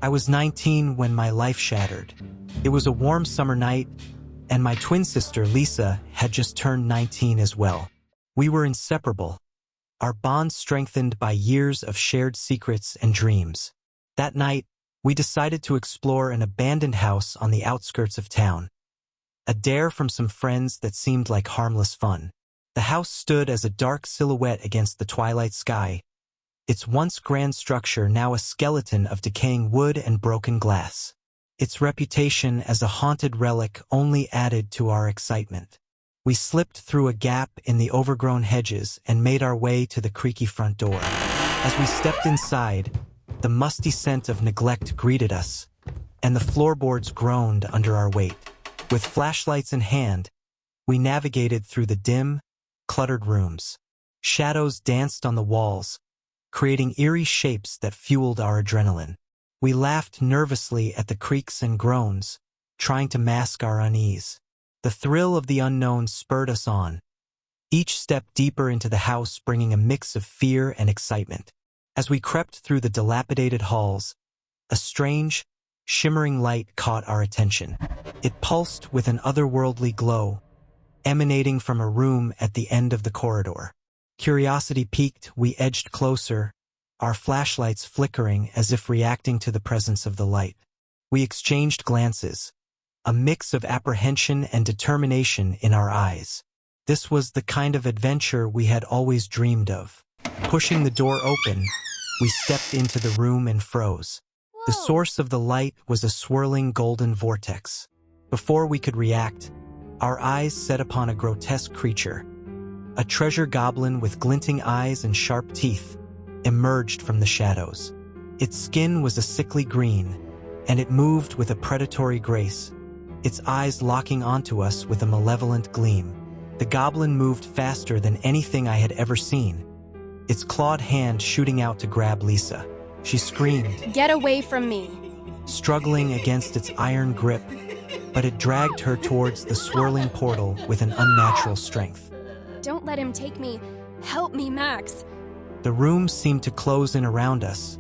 I was 19 when my life shattered. It was a warm summer night, and my twin sister, Lisa, had just turned 19 as well. We were inseparable, our bond strengthened by years of shared secrets and dreams. That night, we decided to explore an abandoned house on the outskirts of town. A dare from some friends that seemed like harmless fun. The house stood as a dark silhouette against the twilight sky, its once grand structure now a skeleton of decaying wood and broken glass. Its reputation as a haunted relic only added to our excitement. We slipped through a gap in the overgrown hedges and made our way to the creaky front door. As we stepped inside, the musty scent of neglect greeted us, and the floorboards groaned under our weight. With flashlights in hand, we navigated through the dim, cluttered rooms. Shadows danced on the walls, creating eerie shapes that fueled our adrenaline. We laughed nervously at the creaks and groans, trying to mask our unease. The thrill of the unknown spurred us on, each step deeper into the house bringing a mix of fear and excitement. As we crept through the dilapidated halls, a strange, shimmering light caught our attention. It pulsed with an otherworldly glow, emanating from a room at the end of the corridor. Curiosity piqued, we edged closer, our flashlights flickering as if reacting to the presence of the light. We exchanged glances, a mix of apprehension and determination in our eyes. This was the kind of adventure we had always dreamed of. Pushing the door open, we stepped into the room and froze. The source of the light was a swirling golden vortex. Before we could react, our eyes set upon a grotesque creature. A treasure goblin with glinting eyes and sharp teeth emerged from the shadows. Its skin was a sickly green, and it moved with a predatory grace, its eyes locking onto us with a malevolent gleam. The goblin moved faster than anything I had ever seen, its clawed hand shooting out to grab Lisa. She screamed, "Get away from me!" struggling against its iron grip, but it dragged her towards the swirling portal with an unnatural strength. "Don't let him take me. Help me, Max." The room seemed to close in around us,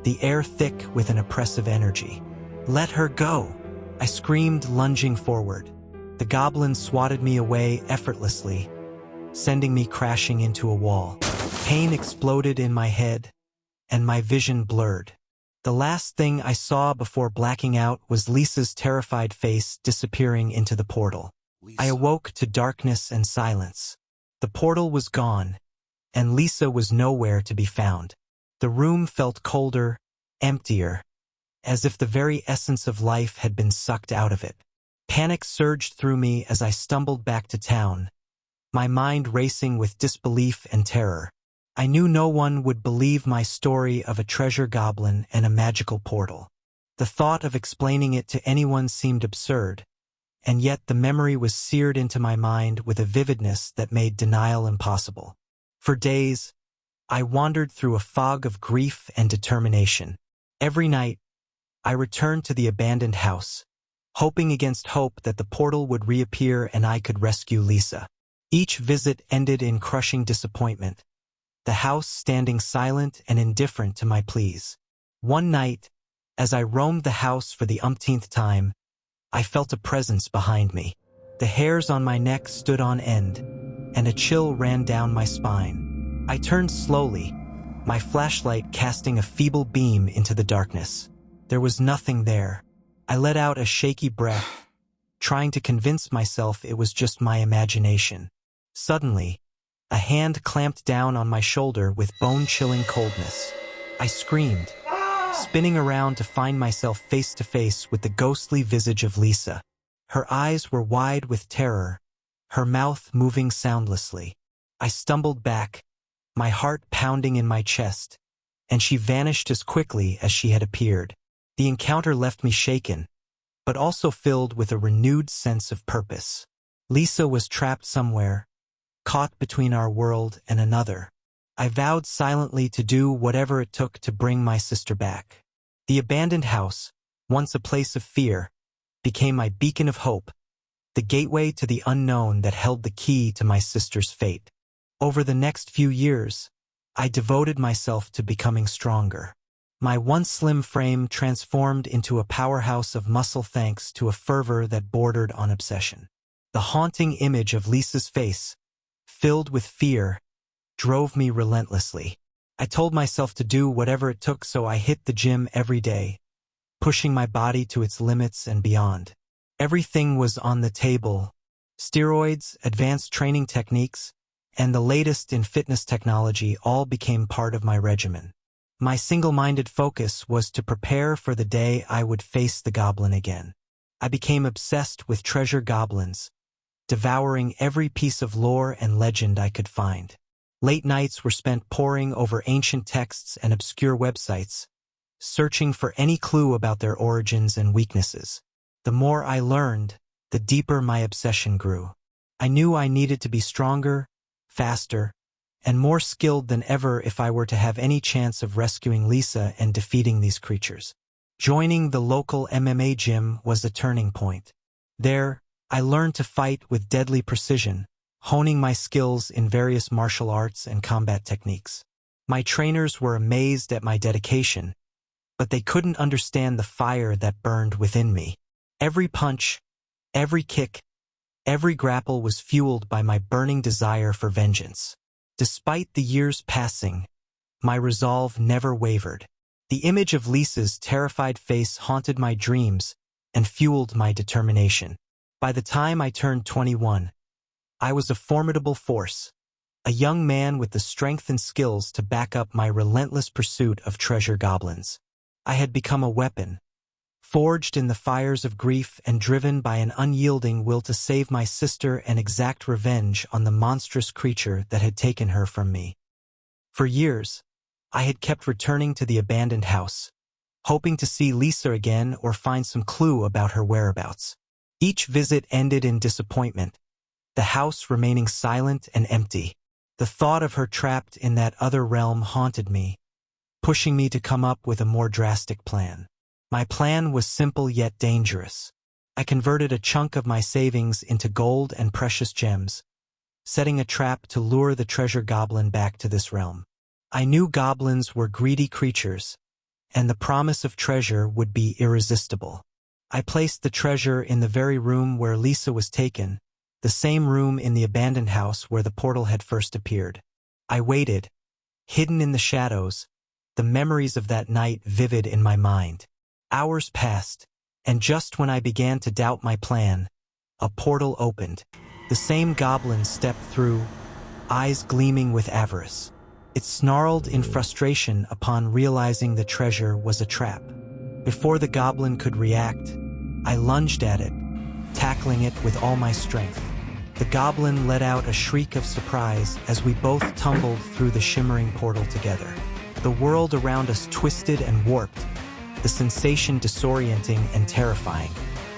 the air thick with an oppressive energy. "Let her go!" I screamed, lunging forward. The goblin swatted me away effortlessly, sending me crashing into a wall. Pain exploded in my head, and my vision blurred. The last thing I saw before blacking out was Lisa's terrified face disappearing into the portal. I awoke to darkness and silence. The portal was gone, and Lisa was nowhere to be found. The room felt colder, emptier, as if the very essence of life had been sucked out of it. Panic surged through me as I stumbled back to town, my mind racing with disbelief and terror. I knew no one would believe my story of a treasure goblin and a magical portal. The thought of explaining it to anyone seemed absurd, and yet the memory was seared into my mind with a vividness that made denial impossible. For days, I wandered through a fog of grief and determination. Every night, I returned to the abandoned house, hoping against hope that the portal would reappear and I could rescue Lisa. Each visit ended in crushing disappointment, the house standing silent and indifferent to my pleas. One night, as I roamed the house for the umpteenth time, I felt a presence behind me. The hairs on my neck stood on end, and a chill ran down my spine. I turned slowly, my flashlight casting a feeble beam into the darkness. There was nothing there. I let out a shaky breath, trying to convince myself it was just my imagination. Suddenly, a hand clamped down on my shoulder with bone-chilling coldness. I screamed, spinning around to find myself face to face with the ghostly visage of Lisa. Her eyes were wide with terror, her mouth moving soundlessly. I stumbled back, my heart pounding in my chest, and she vanished as quickly as she had appeared. The encounter left me shaken, but also filled with a renewed sense of purpose. Lisa was trapped somewhere, caught between our world and another. I vowed silently to do whatever it took to bring my sister back. The abandoned house, once a place of fear, became my beacon of hope, the gateway to the unknown that held the key to my sister's fate. Over the next few years, I devoted myself to becoming stronger. My once slim frame transformed into a powerhouse of muscle thanks to a fervor that bordered on obsession. The haunting image of Lisa's face, filled with fear, drove me relentlessly. I told myself to do whatever it took, so I hit the gym every day, pushing my body to its limits and beyond. Everything was on the table: steroids, advanced training techniques, and the latest in fitness technology all became part of my regimen. My single-minded focus was to prepare for the day I would face the goblin again. I became obsessed with treasure goblins, devouring every piece of lore and legend I could find. Late nights were spent poring over ancient texts and obscure websites, searching for any clue about their origins and weaknesses. The more I learned, the deeper my obsession grew. I knew I needed to be stronger, faster, and more skilled than ever if I were to have any chance of rescuing Lisa and defeating these creatures. Joining the local MMA gym was a turning point. There, I learned to fight with deadly precision, honing my skills in various martial arts and combat techniques. My trainers were amazed at my dedication, but they couldn't understand the fire that burned within me. Every punch, every kick, every grapple was fueled by my burning desire for vengeance. Despite the years passing, my resolve never wavered. The image of Lisa's terrified face haunted my dreams and fueled my determination. By the time I turned 21, I was a formidable force, a young man with the strength and skills to back up my relentless pursuit of treasure goblins. I had become a weapon, forged in the fires of grief and driven by an unyielding will to save my sister and exact revenge on the monstrous creature that had taken her from me. For years, I had kept returning to the abandoned house, hoping to see Lisa again or find some clue about her whereabouts. Each visit ended in disappointment, the house remaining silent and empty. The thought of her trapped in that other realm haunted me, pushing me to come up with a more drastic plan. My plan was simple yet dangerous. I converted a chunk of my savings into gold and precious gems, setting a trap to lure the treasure goblin back to this realm. I knew goblins were greedy creatures, and the promise of treasure would be irresistible. I placed the treasure in the very room where Lisa was taken, the same room in the abandoned house where the portal had first appeared. I waited, hidden in the shadows, the memories of that night vivid in my mind. Hours passed, and just when I began to doubt my plan, a portal opened. The same goblin stepped through, eyes gleaming with avarice. It snarled in frustration upon realizing the treasure was a trap. Before the goblin could react, I lunged at it, tackling it with all my strength. The goblin let out a shriek of surprise as we both tumbled through the shimmering portal together. The world around us twisted and warped, the sensation disorienting and terrifying.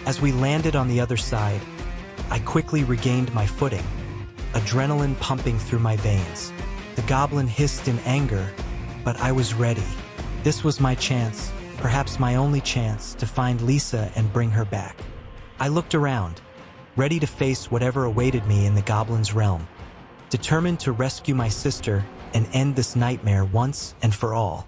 As we landed on the other side, I quickly regained my footing, adrenaline pumping through my veins. The goblin hissed in anger, but I was ready. This was my chance, perhaps my only chance, to find Lisa and bring her back. I looked around, ready to face whatever awaited me in the goblin's realm, determined to rescue my sister and end this nightmare once and for all.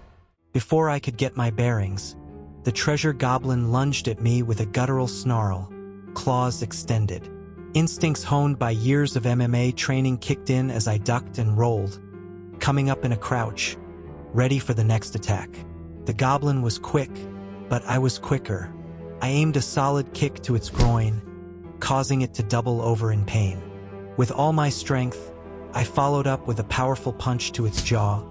Before I could get my bearings, the treasure goblin lunged at me with a guttural snarl, claws extended. Instincts honed by years of MMA training kicked in as I ducked and rolled, coming up in a crouch, ready for the next attack. The goblin was quick, but I was quicker. I aimed a solid kick to its groin, causing it to double over in pain. With all my strength, I followed up with a powerful punch to its jaw,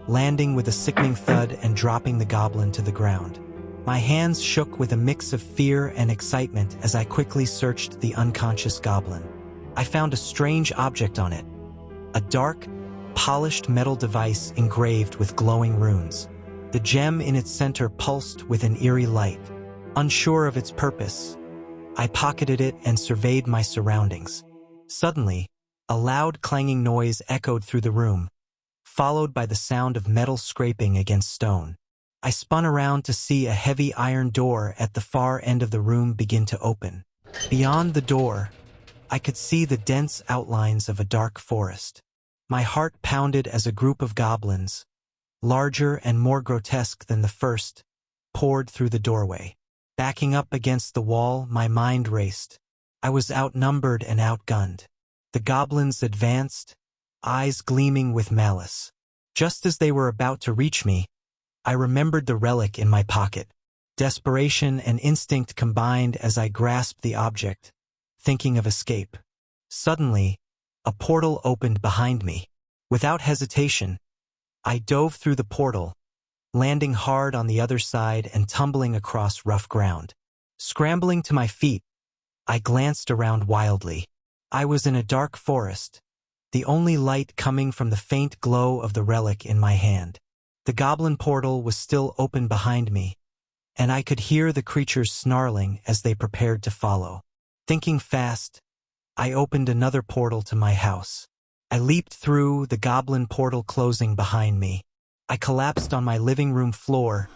landing with a sickening thud and dropping the goblin to the ground. My hands shook with a mix of fear and excitement as I quickly searched the unconscious goblin. I found a strange object on it, a dark, polished metal device engraved with glowing runes. The gem in its center pulsed with an eerie light. Unsure of its purpose, I pocketed it and surveyed my surroundings. Suddenly, a loud clanging noise echoed through the room, followed by the sound of metal scraping against stone. I spun around to see a heavy iron door at the far end of the room begin to open. Beyond the door, I could see the dense outlines of a dark forest. My heart pounded as a group of goblins, larger and more grotesque than the first, poured through the doorway. Backing up against the wall, my mind raced. I was outnumbered and outgunned. The goblins advanced, eyes gleaming with malice. Just as they were about to reach me, I remembered the relic in my pocket. Desperation and instinct combined as I grasped the object, thinking of escape. Suddenly, a portal opened behind me. Without hesitation, I dove through the portal, landing hard on the other side and tumbling across rough ground. Scrambling to my feet, I glanced around wildly. I was in a dark forest, the only light coming from the faint glow of the relic in my hand. The goblin portal was still open behind me, and I could hear the creatures snarling as they prepared to follow. Thinking fast, I opened another portal to my house. I leaped through, the goblin portal closing behind me. I collapsed on my living room floor,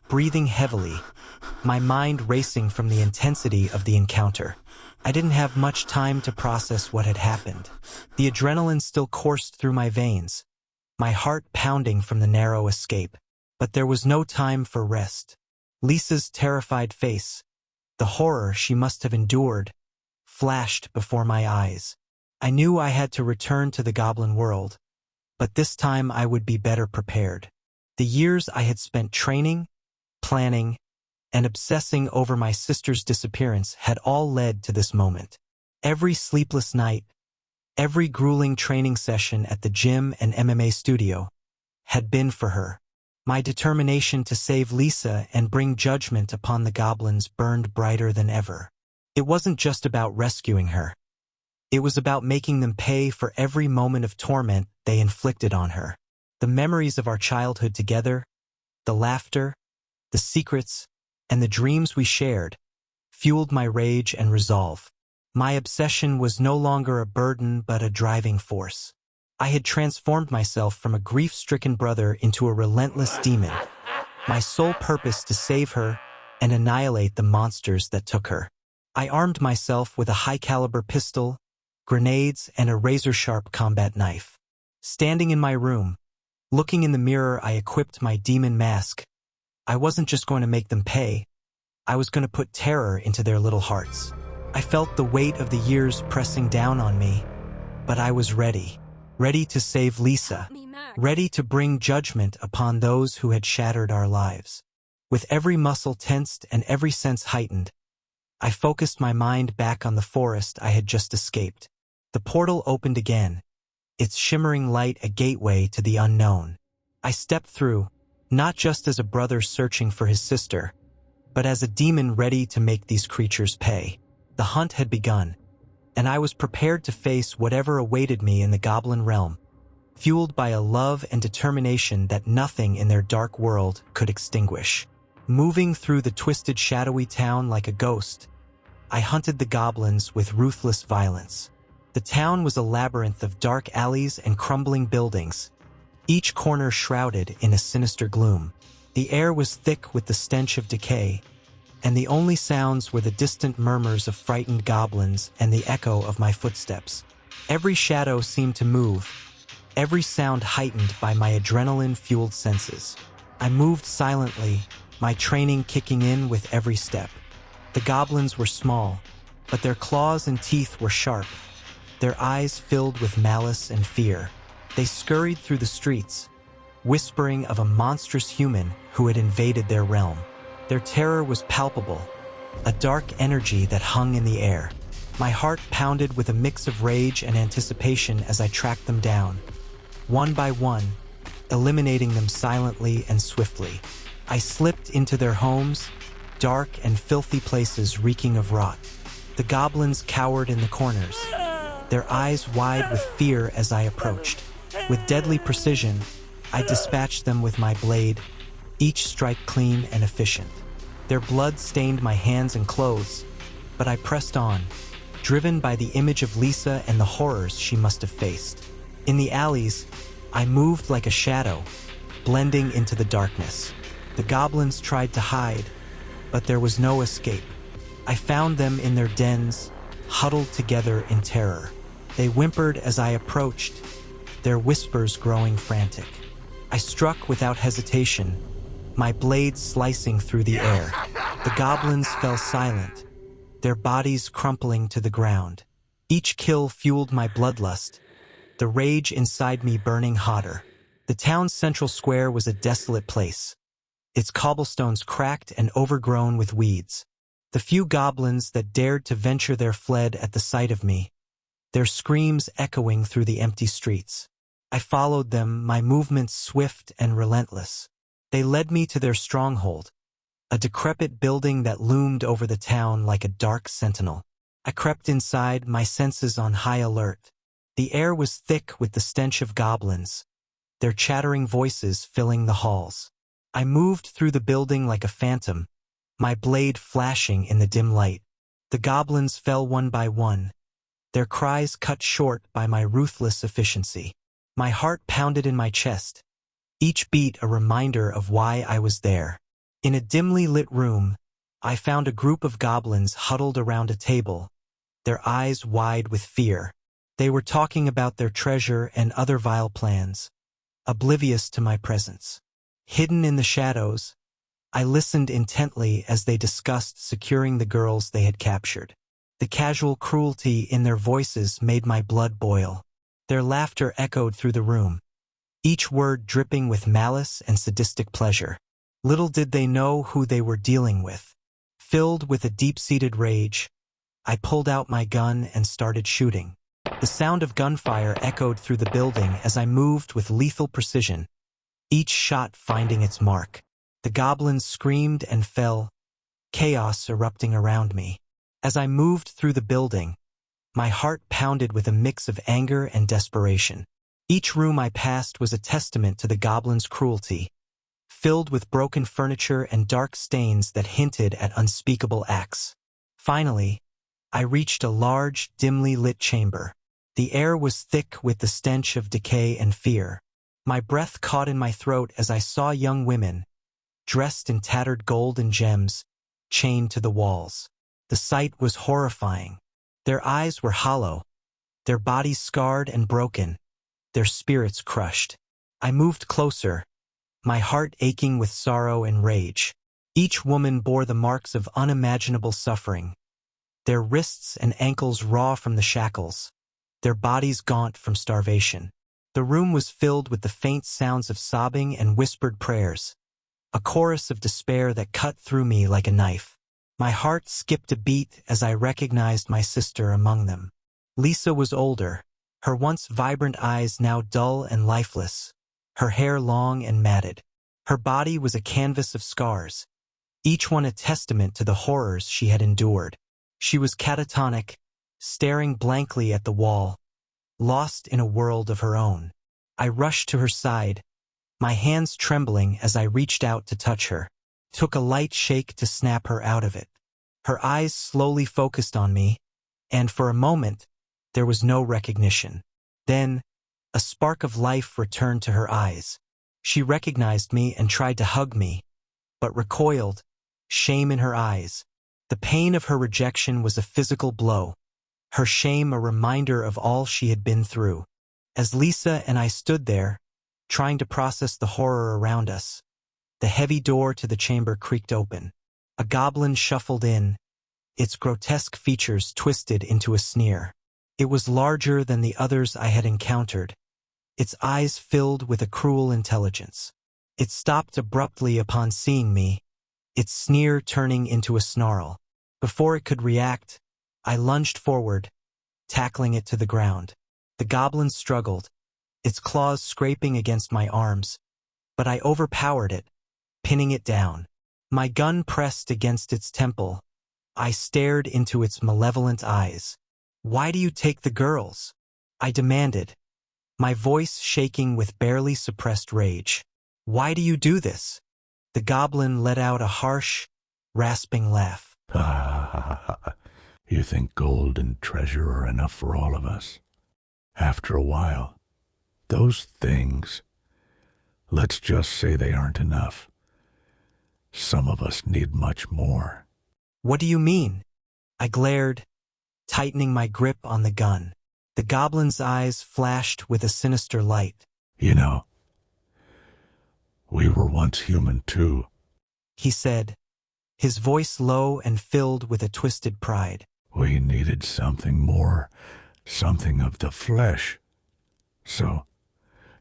breathing heavily, my mind racing from the intensity of the encounter. I didn't have much time to process what had happened. The adrenaline still coursed through my veins, my heart pounding from the narrow escape. But there was no time for rest. Lisa's terrified face, the horror she must have endured, flashed before my eyes. I knew I had to return to the goblin world, but this time I would be better prepared. The years I had spent training, planning, and obsessing over my sister's disappearance had all led to this moment. Every sleepless night, every grueling training session at the gym and MMA studio had been for her. My determination to save Lisa and bring judgment upon the goblins burned brighter than ever. It wasn't just about rescuing her. It was about making them pay for every moment of torment they inflicted on her. The memories of our childhood together, the laughter, the secrets, and the dreams we shared, fueled my rage and resolve. My obsession was no longer a burden but a driving force. I had transformed myself from a grief-stricken brother into a relentless demon, my sole purpose to save her and annihilate the monsters that took her. I armed myself with a high-caliber pistol, grenades, and a razor-sharp combat knife. Standing in my room, looking in the mirror, I equipped my demon mask. I wasn't just going to make them pay. I was going to put terror into their little hearts. I felt the weight of the years pressing down on me, but I was ready. Ready to save Lisa. Ready to bring judgment upon those who had shattered our lives. With every muscle tensed and every sense heightened, I focused my mind back on the forest I had just escaped. The portal opened again, its shimmering light a gateway to the unknown. I stepped through, not just as a brother searching for his sister, but as a demon ready to make these creatures pay. The hunt had begun, and I was prepared to face whatever awaited me in the goblin realm, fueled by a love and determination that nothing in their dark world could extinguish. Moving through the twisted, shadowy town like a ghost, I hunted the goblins with ruthless violence. The town was a labyrinth of dark alleys and crumbling buildings, each corner shrouded in a sinister gloom. The air was thick with the stench of decay, and the only sounds were the distant murmurs of frightened goblins and the echo of my footsteps. Every shadow seemed to move, every sound heightened by my adrenaline-fueled senses. I moved silently, my training kicking in with every step. The goblins were small, but their claws and teeth were sharp, their eyes filled with malice and fear. They scurried through the streets, whispering of a monstrous human who had invaded their realm. Their terror was palpable, a dark energy that hung in the air. My heart pounded with a mix of rage and anticipation as I tracked them down, one by one, eliminating them silently and swiftly. I slipped into their homes, dark and filthy places reeking of rot. The goblins cowered in the corners, their eyes wide with fear as I approached. With deadly precision, I dispatched them with my blade, each strike clean and efficient. Their blood stained my hands and clothes, but I pressed on, driven by the image of Lisa and the horrors she must have faced. In the alleys, I moved like a shadow, blending into the darkness. The goblins tried to hide, but there was no escape. I found them in their dens, huddled together in terror. They whimpered as I approached, their whispers growing frantic. I struck without hesitation, my blade slicing through the air. The goblins fell silent, their bodies crumpling to the ground. Each kill fueled my bloodlust, the rage inside me burning hotter. The town's central square was a desolate place, its cobblestones cracked and overgrown with weeds. The few goblins that dared to venture there fled at the sight of me, their screams echoing through the empty streets. I followed them, my movements swift and relentless. They led me to their stronghold, a decrepit building that loomed over the town like a dark sentinel. I crept inside, my senses on high alert. The air was thick with the stench of goblins, their chattering voices filling the halls. I moved through the building like a phantom, my blade flashing in the dim light. The goblins fell one by one, their cries cut short by my ruthless efficiency. My heart pounded in my chest, each beat a reminder of why I was there. In a dimly lit room, I found a group of goblins huddled around a table, their eyes wide with fear. They were talking about their treasure and other vile plans, oblivious to my presence. Hidden in the shadows, I listened intently as they discussed securing the girls they had captured. The casual cruelty in their voices made my blood boil. Their laughter echoed through the room, each word dripping with malice and sadistic pleasure. Little did they know who they were dealing with. Filled with a deep-seated rage, I pulled out my gun and started shooting. The sound of gunfire echoed through the building as I moved with lethal precision, each shot finding its mark. The goblins screamed and fell, chaos erupting around me. As I moved through the building, my heart pounded with a mix of anger and desperation. Each room I passed was a testament to the goblins' cruelty, filled with broken furniture and dark stains that hinted at unspeakable acts. Finally, I reached a large, dimly lit chamber. The air was thick with the stench of decay and fear. My breath caught in my throat as I saw young women, dressed in tattered gold and gems, chained to the walls. The sight was horrifying. Their eyes were hollow, their bodies scarred and broken, their spirits crushed. I moved closer, my heart aching with sorrow and rage. Each woman bore the marks of unimaginable suffering, their wrists and ankles raw from the shackles, their bodies gaunt from starvation. The room was filled with the faint sounds of sobbing and whispered prayers, a chorus of despair that cut through me like a knife. My heart skipped a beat as I recognized my sister among them. Lisa was older, her once vibrant eyes now dull and lifeless, her hair long and matted. Her body was a canvas of scars, each one a testament to the horrors she had endured. She was catatonic, staring blankly at the wall, lost in a world of her own. I rushed to her side, my hands trembling as I reached out to touch her. Took a light shake to snap her out of it. Her eyes slowly focused on me, and for a moment, there was no recognition. Then, a spark of life returned to her eyes. She recognized me and tried to hug me, but recoiled, shame in her eyes. The pain of her rejection was a physical blow, her shame a reminder of all she had been through. As Lisa and I stood there, trying to process the horror around us, the heavy door to the chamber creaked open. A goblin shuffled in, its grotesque features twisted into a sneer. It was larger than the others I had encountered, its eyes filled with a cruel intelligence. It stopped abruptly upon seeing me, its sneer turning into a snarl. Before it could react, I lunged forward, tackling it to the ground. The goblin struggled, its claws scraping against my arms, but I overpowered it, pinning it down. My gun pressed against its temple. I stared into its malevolent eyes. "Why do you take the girls?" I demanded, my voice shaking with barely suppressed rage. "Why do you do this?" The goblin let out a harsh, rasping laugh. You think gold and treasure are enough for all of us? After a while, those things, let's just say they aren't enough. Some of us need much more. "What do you mean?" I glared, tightening my grip on the gun. The goblin's eyes flashed with a sinister light. You know, We were once human too. he said, his voice low and filled with a twisted pride. We needed something more, something of the flesh. So,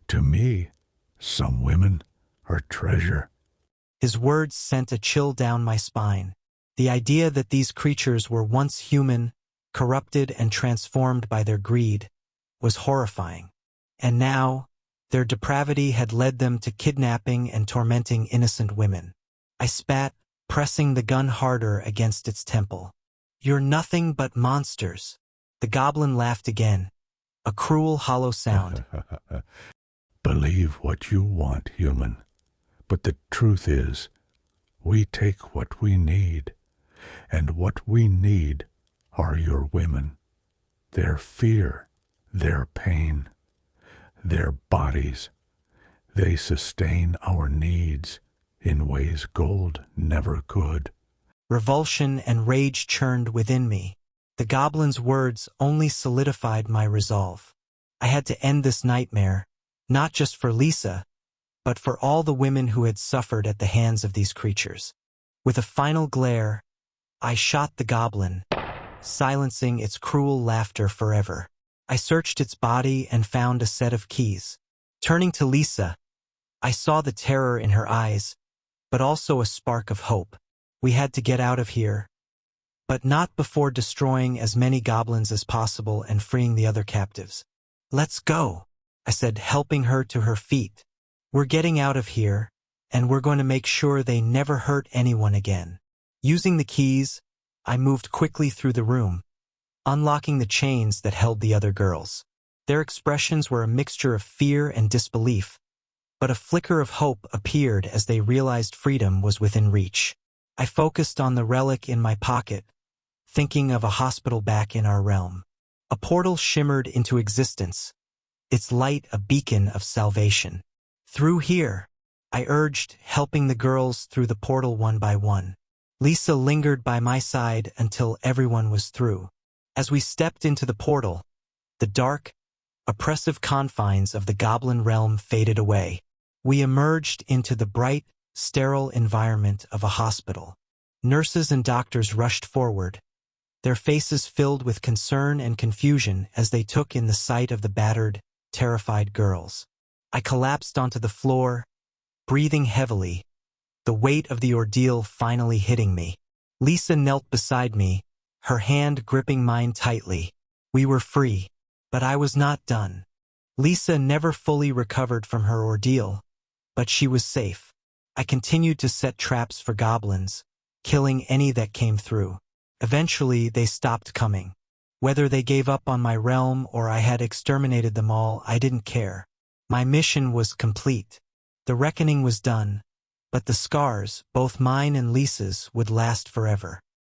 to me, some women are treasure. His words sent a chill down my spine. The idea that these creatures were once human, corrupted and transformed by their greed, was horrifying. And now, their depravity had led them to kidnapping and tormenting innocent women. I spat, pressing the gun harder against its temple. You're nothing but monsters. The goblin laughed again, a cruel, hollow sound. Believe what you want, human. But the truth is, we take what we need. And what we need are your women. Their fear, their pain, their bodies. They sustain our needs in ways gold never could. Revulsion and rage churned within me. The goblin's words only solidified my resolve. I had to end this nightmare, not just for Lisa, but for all the women who had suffered at the hands of these creatures. With a final glare, I shot the goblin, silencing its cruel laughter forever. I searched its body and found a set of keys. Turning to Lisa, I saw the terror in her eyes, but also a spark of hope. We had to get out of here, but not before destroying as many goblins as possible and freeing the other captives. Let's go, I said, helping her to her feet. We're getting out of here, and we're going to make sure they never hurt anyone again. Using the keys, I moved quickly through the room, unlocking the chains that held the other girls. Their expressions were a mixture of fear and disbelief, but a flicker of hope appeared as they realized freedom was within reach. I focused on the relic in my pocket, thinking of a hospital back in our realm. A portal shimmered into existence, its light a beacon of salvation. Through here, I urged, helping the girls through the portal one by one. Lisa lingered by my side until everyone was through. As we stepped into the portal, the dark, oppressive confines of the goblin realm faded away. We emerged into the bright, sterile environment of a hospital. Nurses and doctors rushed forward, their faces filled with concern and confusion as they took in the sight of the battered, terrified girls. I collapsed onto the floor, breathing heavily, the weight of the ordeal finally hitting me. Lisa knelt beside me, her hand gripping mine tightly. We were free, but I was not done. Lisa never fully recovered from her ordeal, but she was safe. I continued to set traps for goblins, killing any that came through. Eventually, they stopped coming. Whether they gave up on my realm or I had exterminated them all, I didn't care. My mission was complete. The reckoning was done, but the scars, both mine and Lisa's, would last forever.